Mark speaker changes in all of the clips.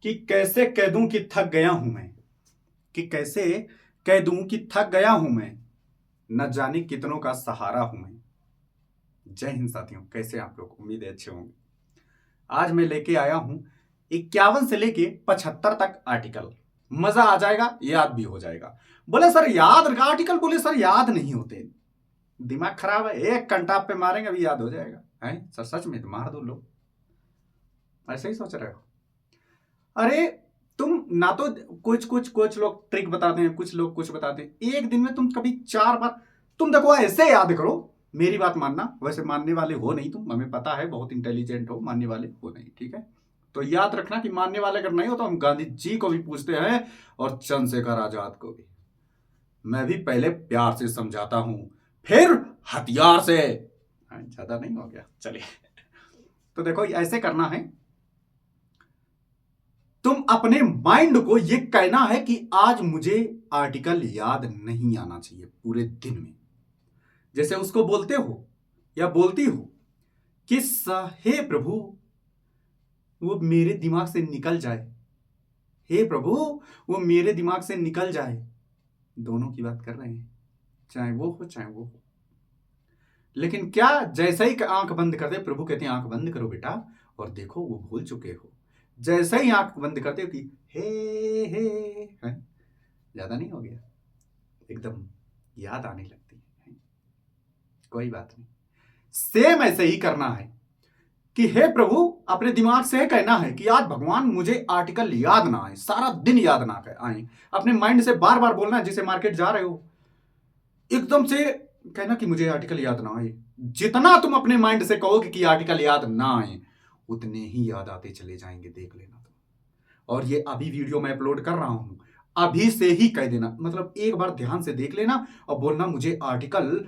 Speaker 1: कि कैसे कह दूं कि थक गया हूं मैं, कि कैसे कह दूं कि थक गया हूं मैं, न जाने कितनों का सहारा हूं मैं। जय हिंद साथियों, कैसे आप लोग? उम्मीद है अच्छे होंगे। आज मैं लेके आया हूं 51 से लेके 75 तक आर्टिकल। मजा आ जाएगा, याद भी हो जाएगा। बोले सर याद आर्टिकल, बोले सर याद नहीं होते, दिमाग खराब है। एक घंटा पे मारेंगे अभी याद हो जाएगा। है सर, सच में तो मार दो लोग, ऐसे ही सोच रहे हो? अरे तुम ना तो कुछ लोग ट्रिक बताते हैं, कुछ लोग कुछ बताते हैं। एक दिन में तुम कभी 4 बार तुम देखो, ऐसे याद करो। मेरी बात मानना, वैसे मानने वाले हो नहीं तुम, हमें पता है बहुत इंटेलिजेंट हो, मानने वाले हो नहीं, ठीक है? तो याद रखना कि मानने वाले अगर नहीं हो तो हम गांधी जी को भी पूछते हैं और चंद्रशेखर आजाद को भी। मैं भी पहले प्यार से समझाता हूं, फिर हथियार से। ज्यादा नहीं हो गया, चलिए। तो देखो ऐसे करना है, तुम अपने माइंड को ये कहना है कि आज मुझे आर्टिकल याद नहीं आना चाहिए पूरे दिन में। जैसे उसको बोलते हो या बोलती हो कि हे प्रभु, वो मेरे दिमाग से निकल जाए, हे प्रभु वो मेरे दिमाग से निकल जाए। दोनों की बात कर रहे हैं, चाहे वो हो चाहे वो हो। लेकिन क्या जैसे ही आंख बंद करते, प्रभु कहते हैं आंख बंद करो बेटा और देखो वो भूल चुके हो। जैसे ही आंख बंद करते हो कि हे है, ज्यादा नहीं हो गया, एकदम याद आने लगती है। कोई बात नहीं, सेम ऐसे ही करना है कि हे प्रभु, अपने दिमाग से कहना है कि आज भगवान मुझे आर्टिकल याद ना आए, सारा दिन याद ना आए। अपने माइंड से बार बार बोलना है, जैसे मार्केट जा रहे हो एकदम से कहना कि मुझे आर्टिकल याद ना आए। जितना तुम अपने माइंड से कहोगे कि आर्टिकल याद ना आए, उतने ही याद आते चले जाएंगे, देख लेना तुम। और ये अभी वीडियो मैं अपलोड कर रहा हूं, अभी से ही कह देना, मतलब एक बार ध्यान से देख लेना और बोलना मुझे आर्टिकल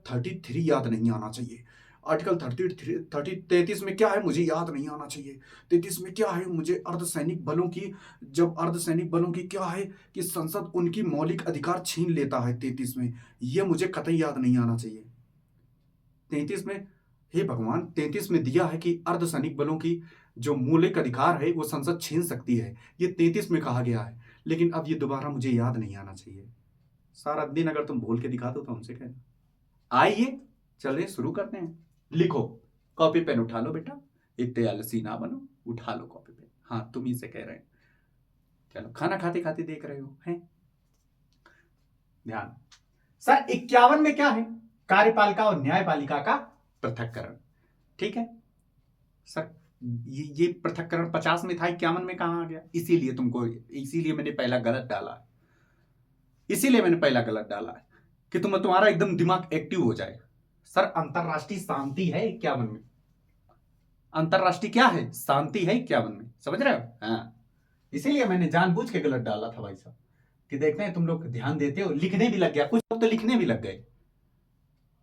Speaker 1: 33 याद नहीं आना चाहिए। आर्टिकल 33 में क्या है मुझे याद नहीं आना चाहिए। 33 में क्या है मुझे अर्धसैनिक बलों की, जब अर्धसैनिक बलों की क्या है कि संसद उनकी मौलिक अधिकार छीन लेता है 33 में, यह मुझे कतई याद नहीं आना चाहिए। 33 में, हे भगवान 33 में दिया है कि अर्धसैनिक बलों की जो मौलिक अधिकार है वो संसद छीन सकती है, ये 33 में कहा गया है, लेकिन अब ये दोबारा मुझे याद नहीं आना चाहिए। सारा दिन अगर तुम बोल के दिखा दो तो हमसे कहना। आइए चलिए शुरू करते हैं। लिखो, कॉपी पेन उठा लो बेटा, इतने आलसी ना बनो, उठा लो कॉपी पेन। हाँ तुम ही से कह रहे हैं। चलो, खाना खाते खाते देख रहे हो हैं? ध्यान। सर 51 में क्या है? कार्यपालिका और न्यायपालिका का पृथक्करण, ठीक है सर। ये पृथक्करण 50 में था, 51 में कहां आ गया? इसीलिए तुमको, इसीलिए मैंने पहला गलत डाला है, इसीलिए मैंने पहला गलत डाला है कि तुम्हारा एकदम दिमाग एक्टिव हो जाए। सर अंतरराष्ट्रीय शांति है 51 में, अंतरराष्ट्रीय क्या है? शांति है 51 में, समझ रहे हो? हाँ, इसीलिए मैंने जानबूझ के गलत डाला था भाई साहब, कि देखते हैं तुम लोग ध्यान देते हो, लिखने भी लग गया, कुछ लोग तो लिखने भी लग गए।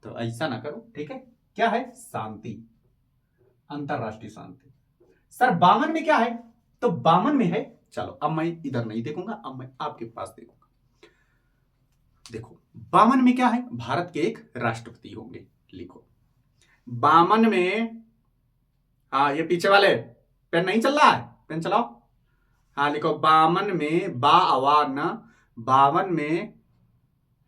Speaker 1: तो ऐसा ना करो, ठीक है? क्या है? शांति, अंतरराष्ट्रीय शांति। सर 52 में क्या है? तो 52 में है, चलो अब मैं इधर नहीं देखूंगा, अब मैं आपके पास देखूंगा। देखो 52 में क्या है? भारत के एक राष्ट्रपति होंगे। लिखो 52 में, हाँ ये पीछे वाले पेन नहीं चल रहा है, पेन चलाओ। हाँ लिखो 52 में, बा आवाज ना, 52 में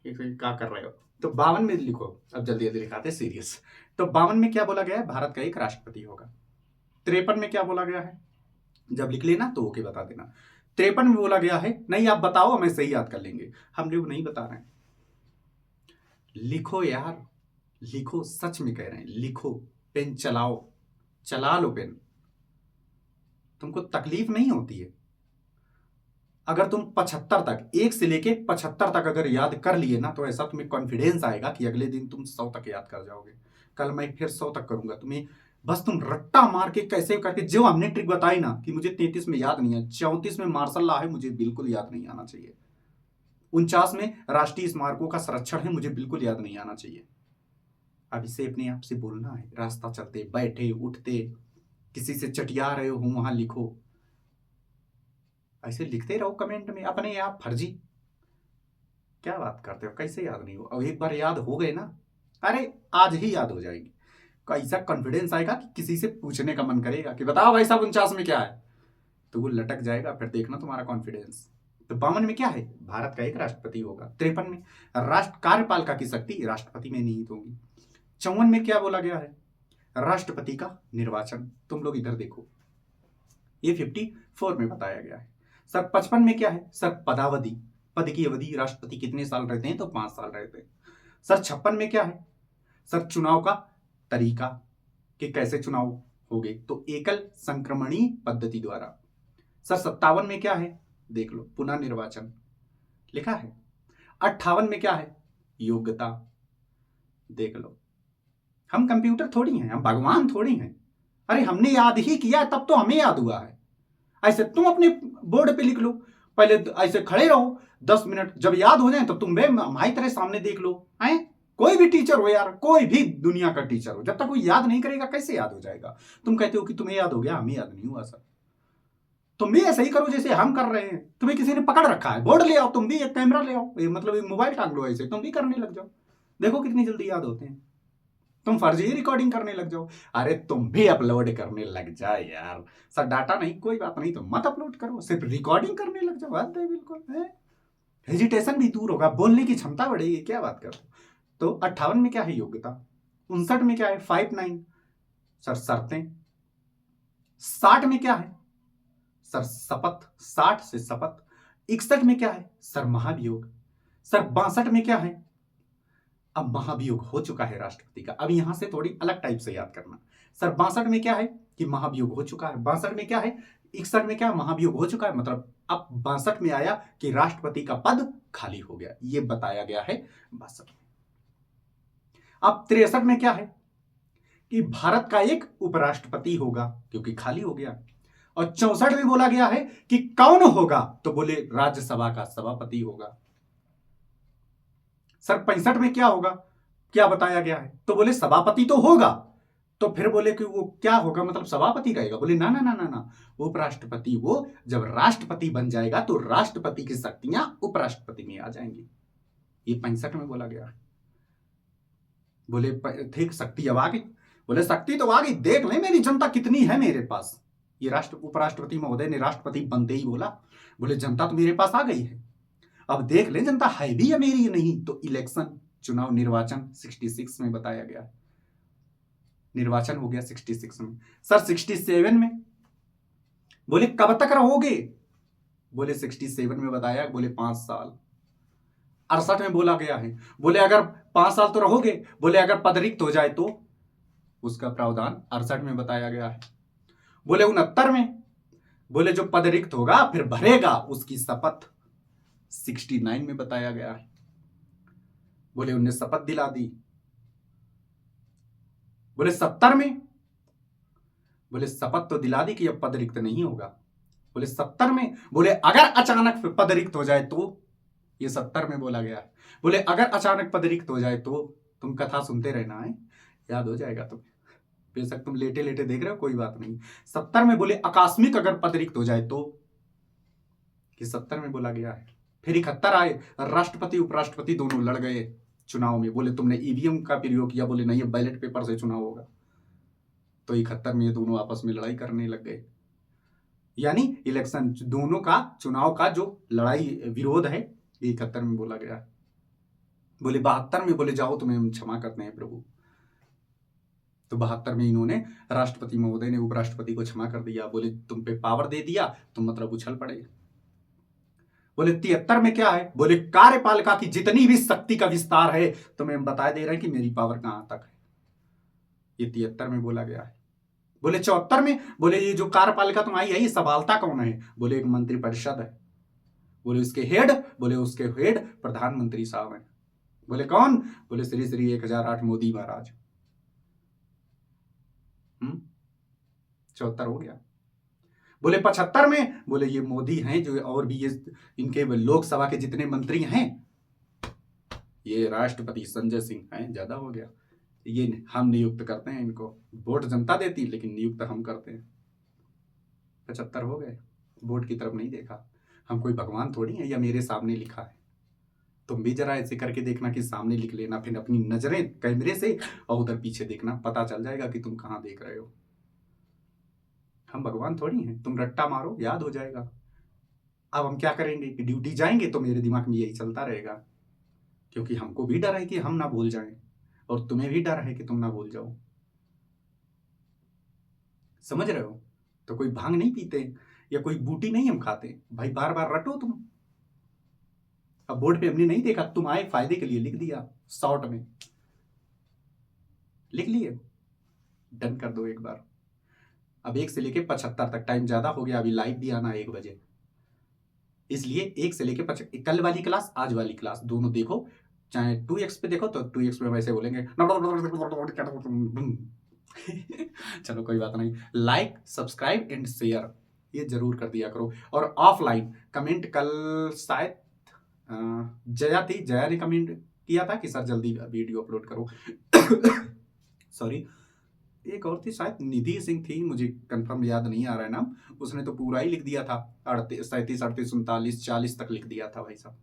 Speaker 1: क्या कर रहे हो? तो 52 में लिखो, अब जल्दी जल्दी लिखाते सीरियस। तो 52 में क्या बोला गया है? भारत का एक राष्ट्रपति होगा। 53 में क्या बोला गया है? जब लिख लेना तो ओके बता देना। 53 में बोला गया है, नहीं आप बताओ, हमें सही याद कर लेंगे, हम लोग नहीं बता रहे हैं। लिखो यार, लिखो, सच में कह रहे हैं, लिखो, पेन चलाओ, चला लो पेन, तुमको तकलीफ नहीं होती है। अगर तुम 75 तक, 1 से लेके 75 तक अगर याद कर लिए ना, तो ऐसा तुम्हें कॉन्फिडेंस आएगा कि अगले दिन तुम 100 तक याद कर जाओगे। कल मैं फिर 100 तक करूंगा तुम्हें, बस तुम रट्टा मार के कैसे करके, जो हमने ट्रिक बताई ना कि मुझे 33 में याद नहीं है, 34 में मार्शल लॉ है, मुझे बिल्कुल याद नहीं आना चाहिए, 49 में राष्ट्रीय स्मारकों का संरक्षण है, मुझे बिल्कुल याद नहीं आना चाहिए। अब इसे अपने आप से बोलना है, रास्ता चलते, बैठे उठते, किसी से चटिया रहे हो वहां लिखो, ऐसे लिखते रहो कमेंट में अपने आप। फर्जी क्या बात करते हो, कैसे याद नहीं हो? अब एक बार याद हो गए ना, अरे आज ही याद हो जाएगी। कैसा कॉन्फिडेंस आएगा कि किसी से पूछने का मन करेगा कि बताओ भाई साहब 49 में क्या है, तो वो लटक जाएगा, फिर देखना तुम्हारा कॉन्फिडेंस। तो 52 में क्या है, भारत का एक राष्ट्रपति होगा। 53 में राष्ट्र कार्यपालिका की शक्ति राष्ट्रपति में निहित होगी। 54 में क्या बोला गया है, राष्ट्रपति का निर्वाचन। तुम लोग इधर देखो, ये 54 में बताया गया है। सर 55 में क्या है, सर पदावधि, पद की अवधि, राष्ट्रपति कितने साल रहते हैं, तो 5 साल रहते हैं। सर 56 में क्या है, सर चुनाव का तरीका, कि कैसे चुनाव होंगे, तो एकल संक्रमणीय पद्धति द्वारा। सर 57 में क्या है, देख लो, पुनः निर्वाचन लिखा है। 58 में क्या है, योग्यता, देख लो। हम कंप्यूटर थोड़ी हैं, हम भगवान थोड़ी हैं। अरे हमने याद ही किया तब तो हमें याद हुआ है। ऐसे तुम अपने बोर्ड पे लिख लो, पहले ऐसे खड़े रहो 10 मिनट, जब याद हो जाए तो तुम हमारी तरह सामने देख लो। हैं, कोई भी टीचर हो यार, कोई भी दुनिया का टीचर हो, जब तक कोई याद नहीं करेगा कैसे याद हो जाएगा। तुम कहते हो कि तुम्हें याद हो गया, हमें याद नहीं हुआ सर। तुम भी ऐसा ही करो जैसे हम कर रहे हैं। तुम्हें किसी ने पकड़ रखा है, बोर्ड ले आओ, तुम भी एक कैमरा ले आओ, मतलब एक मोबाइल टांग लो, ऐसे तुम भी करने लग जाओ, देखो कितनी जल्दी याद होते हैं। तुम फर्जी रिकॉर्डिंग करने लग जाओ, अरे तुम भी अपलोड करने लग जाए यार। सर डाटा नहीं, कोई बात नहीं, तो मत अपलोड करो, सिर्फ रिकॉर्डिंग करने लग जाओ, बात है बिल्कुल है। हेजिटेशन भी दूर होगा, बोलने की क्षमता बढ़ेगी, क्या बात करो। तो 58 में क्या है, योग्यता। 59 में क्या है, 59 सर शर्तें। 60 में क्या है, सर शपथ, 60 से शपथ। 61 में क्या है, सर महाभियोग। सर 62 में क्या है, अब महाभियोग हो चुका है राष्ट्रपति का। अब यहां से थोड़ी अलग टाइप से याद करना। सर 62 में क्या है कि महाभियोग हो चुका है। 62 में क्या है, 61 में क्या, महाभियोग हो चुका है, मतलब अब 62 में आया कि राष्ट्रपति का पद खाली हो गया, ये बताया गया है 62 में। अब 63 में क्या है कि भारत का एक उपराष्ट्रपति होगा, क्योंकि खाली हो गया। और 64 में बोला गया है कि कौन होगा, तो बोले राज्यसभा का सभापति होगा। सर 65 में क्या होगा, क्या बताया गया है, तो बोले सभापति तो होगा, तो फिर बोले कि वो क्या होगा, मतलब सभापति रहेगा, बोले ना ना ना ना ना, उपराष्ट्रपति वो जब राष्ट्रपति बन जाएगा तो राष्ट्रपति की शक्तियां उपराष्ट्रपति में आ जाएंगी। ये 65 में बोला गया। बोले ठीक, शक्ति अब आ गई, बोले शक्ति तो आ गई, देख ले मेरी जनता कितनी है मेरे पास। ये उपराष्ट्रपति महोदय ने राष्ट्रपति बनते ही बोला, बोले जनता तो मेरे पास आ गई है, अब देख ले जनता है भी या मेरी नहीं। तो इलेक्शन, चुनाव, निर्वाचन 66 में बताया गया, निर्वाचन हो गया 66 में। सर 67 में बोले कब तक रहोगे, बोले 67 में बताया, बोले 5 साल। 68 में बोला गया है, बोले अगर 5 साल तो रहोगे, बोले अगर पद रिक्त हो जाए तो उसका प्रावधान 68 में बताया गया है। बोले 69 में, बोले जो पद रिक्त होगा फिर भरेगा उसकी शपथ 69 में बताया गया है। बोले उन्हें शपथ दिला दी। बोले 70 में, बोले शपथ तो दिला दी कि अब पद रिक्त नहीं होगा। बोले 70 में, बोले अगर अचानक पद रिक्त हो जाए तो, ये 70 में बोला गया है। बोले अगर अचानक पद रिक्त हो जाए तो, तुम कथा सुनते रहना है, याद हो जाएगा तुम्हें, बेशक तुम लेटे लेटे देख रहे हो, कोई बात नहीं। 70 में बोले आकस्मिक अगर पद रिक्त हो जाए तो, ये 70 में बोला गया है। फिर 71 आए, राष्ट्रपति उपराष्ट्रपति दोनों लड़ गए चुनाव में, बोले तुमने ईवीएम का प्रयोग किया, बोले नहीं, बैलेट पेपर से चुनाव होगा। तो 71 में ये दोनों आपस में लड़ाई करने लग गए, यानी इलेक्शन दोनों का, चुनाव का जो लड़ाई विरोध है, ये 71 में बोला गया। बोले 72 में, बोले जाओ तुम्हें हम क्षमा करते हैं प्रभु। तो 72 में इन्होंने, राष्ट्रपति महोदय ने उपराष्ट्रपति को क्षमा कर दिया, बोले तुम पे पावर दे दिया, तुम मतलब उछल पड़े। बोले 73 में क्या है, बोले कार्यपालिका की जितनी भी शक्ति का विस्तार है, तो मैं बता दे रहे हैं कि मेरी पावर कहां तक है, ये 73 में बोला गया है। बोले 74 में, बोले ये जो कार्यपालिका तुम आई है, ये संभालता कौन है, बोले एक मंत्रिपरिषद है। बोले उसके हेड, बोले उसके हेड प्रधानमंत्री साहब हैं। बोले कौन, बोले श्री श्री 1008 मोदी महाराज। 74 हो गया। बोले 75 में, बोले ये मोदी हैं जो, और भी ये इनके लोकसभा के जितने मंत्री हैं, ये राष्ट्रपति संजय सिंह हैं, ज्यादा हो गया, ये हम नियुक्त करते हैं इनको, वोट जनता देती लेकिन नियुक्त हम करते हैं। 75 हो गए, वोट की तरफ नहीं देखा, हम कोई भगवान थोड़ी है या मेरे सामने लिखा है। तुम भी जरा ऐसे करके देखना कि सामने लिख लेना, फिर अपनी नजरें कैमरे से और उधर पीछे देखना, पता चल जाएगा कि तुम कहां देख रहे हो। हम भगवान थोड़ी हैं, तुम रट्टा मारो याद हो जाएगा। अब हम क्या करेंगे कि ड्यूटी जाएंगे तो मेरे दिमाग में यही चलता रहेगा, क्योंकि हमको भी डर है कि हम ना भूल जाएं, और तुम्हें भी डर है कि तुम ना भूल जाओ। समझ रहे हो? तो कोई भांग नहीं पीते या कोई बूटी नहीं हम खाते भाई, बार बार रटो तुम। अब बोर्ड पे हमने नहीं देखा, तुम आए फायदे के लिए लिख दिया, शॉर्ट में लिख लिए, डन कर दो एक बार। अब 1 से लेके 75 तक, टाइम ज्यादा हो गया, अभी लाइव भी आना 1 बजे, इसलिए 1 से लेके 75, कल वाली क्लास आज वाली क्लास दोनों देखो, चाहे 2x पे देखो तो 2x में वैसे बोलेंगे चलो कोई बात नहीं, लाइक सब्सक्राइब एंड शेयर ये जरूर कर दिया करो। और ऑफलाइन कमेंट कल शायद जया थी, जया ने कमेंट किया था कि सर जल्दी वीडियो अपलोड करो सॉरी, एक और थी शायद निधि सिंह थी, मुझे कंफर्म याद नहीं आ रहा है नाम, उसने तो पूरा ही लिख दिया था, 38 37 38 39 40 तक लिख दिया था भाई साहब।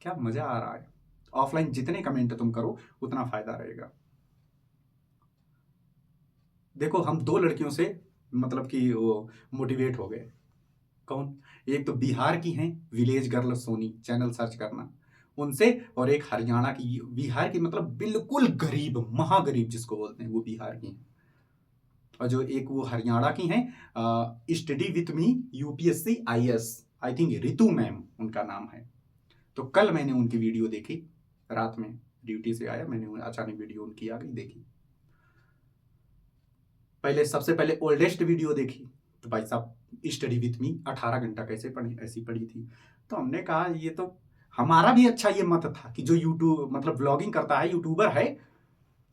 Speaker 1: क्या मजा आ रहा है, ऑफलाइन जितने कमेंट तुम करो उतना फायदा रहेगा। देखो हम 2 लड़कियों से मतलब कि वो मोटिवेट हो गए। कौन? एक तो बिहार की हैं, village girl Soni, channel search करना उनसे, और एक हरियाणा की, बिहार की मतलब बिल्कुल गरीब महागरीब जिसको बोलते हैं, वो बिहार की हैं। और जो एक वो हरियाणा की हैं, study with me UPSC IAS, I think Ritu ma'am उनका नाम है। तो कल मैंने उनकी वीडियो देखी, रात में ड्यूटी से आया, मैंने अचानक वीडियो उनकी आ गई देखी। पहले सबसे पहले ओल्डेस्ट वीडियो देखी, तो भाई साहब स्टडी विथ मी 18 घंटा कैसे पढ़ी, ऐसी पढ़ी थी। तो हमने कहा ये तो हमारा भी अच्छा ये मत था कि जो यूट्यूब मतलब ब्लॉगिंग करता है, यूट्यूबर है,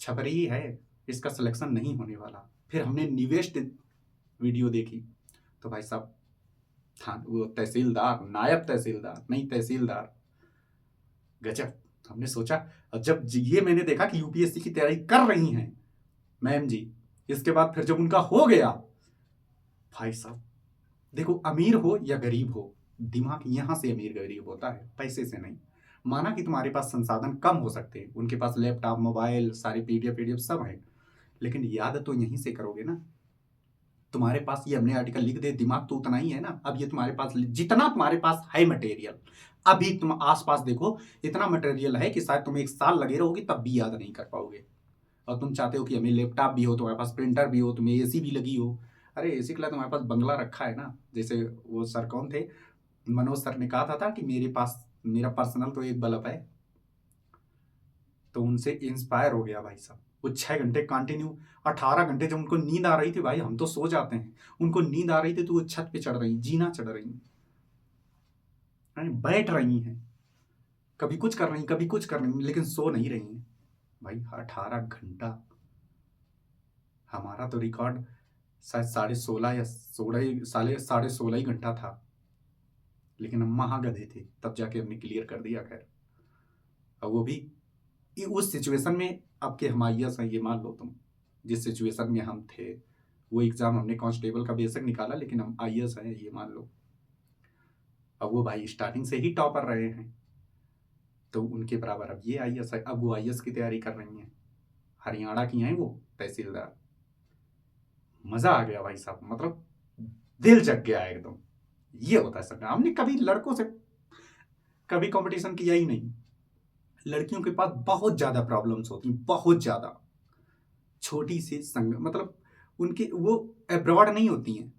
Speaker 1: छपरी ही है, इसका सिलेक्शन नहीं होने वाला। फिर हमने निवेस्ट वीडियो देखी, तो भाई साहब था वो तहसीलदार, नायब तहसीलदार नहीं तहसीलदार, गजब। हमने सोचा, और जब ये मैंने देखा कि यूपीएससी की तैयारी कर रही हैं मैम जी, इसके बाद फिर जब उनका हो गया, भाई साहब देखो अमीर हो या गरीब हो, दिमाग यहां से अमीर गरीब होता है, पैसे से नहीं। माना कि तुम्हारे पास संसाधन कम हो सकते हैं, उनके पास लैपटॉप मोबाइल सारी पीडीएफ सब है, लेकिन याद तो यहीं से करोगे ना। तुम्हारे पास ये हमने आर्टिकल लिख दे, दिमाग तो उतना ही है ना। अब ये तुम्हारे पास जितना तुम्हारे पास है मटेरियल, अभी तुम आसपास देखो इतना मटेरियल है कि शायद तुम 1 साल लगे रहोगे तब भी याद नहीं कर पाओगे। और तुम चाहते हो कि हमें लैपटॉप भी हो, तुम्हारे पास प्रिंटर भी हो, तुम्हें एसी भी लगी हो। अरे एसी के लिए तुम्हारे पास बंगला रखा है ना। जैसे वो सर कौन थे, मनोज सर ने कहा था कि मेरे पास मेरा पर्सनल तो एक बल्ब है। तो उनसे इंस्पायर हो गया भाई साहब। वो 6 घंटे कंटिन्यू, 18 घंटे जब उनको नींद आ रही थी भाई, हम तो सो जाते हैं, उनको नींद आ रही थी तो वो छत पे चढ़ रही, जीना चढ़ रही, बैठ रही हैं, कभी कुछ कर रही कभी कुछ कर रही, लेकिन सो नहीं रही हैं भाई। 18 घंटा, हमारा तो रिकॉर्ड शायद 16.5 या 16.5 ही घंटा था, लेकिन हम महागधे थे, तब जाके हमने क्लियर कर दिया। खैर अब वो भी उस सिचुएशन में, अब के हम आईएएस हैं ये मान लो तुम, जिस सिचुएशन में हम थे, वो एग्जाम हमने कांस्टेबल का बेशक निकाला, लेकिन हम आईएएस हैं ये मान लो। अब वो भाई स्टार्टिंग से ही टॉपर रहे हैं, तो उनके बराबर अब ये आईएएस है। अब वो आईएएस की तैयारी कर रही हैं, हरियाणा की हैं वो तहसीलदार। मजा आ गया भाई साहब, मतलब दिल जग गया एकदम। ये होता है सर, हमने कभी लड़कों से कभी कंपटीशन किया ही नहीं। लड़कियों के पास बहुत ज्यादा प्रॉब्लम्स होती हैं, बहुत ज्यादा, छोटी सी संग मतलब उनके वो अब्रॉड नहीं होती हैं,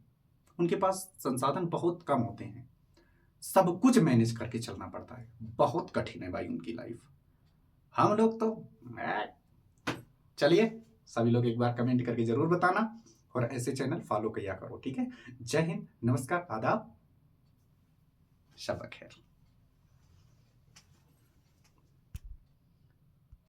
Speaker 1: उनके पास संसाधन बहुत कम होते हैं, सब कुछ मैनेज करके चलना पड़ता है, बहुत कठिन है भाई उनकी लाइफ। हम लोग तो चलिए, सभी लोग एक बार कमेंट करके जरूर बताना, और ऐसे चैनल फॉलो किया करो, ठीक है। जय हिंद, नमस्कार, आदाब, शब खैर।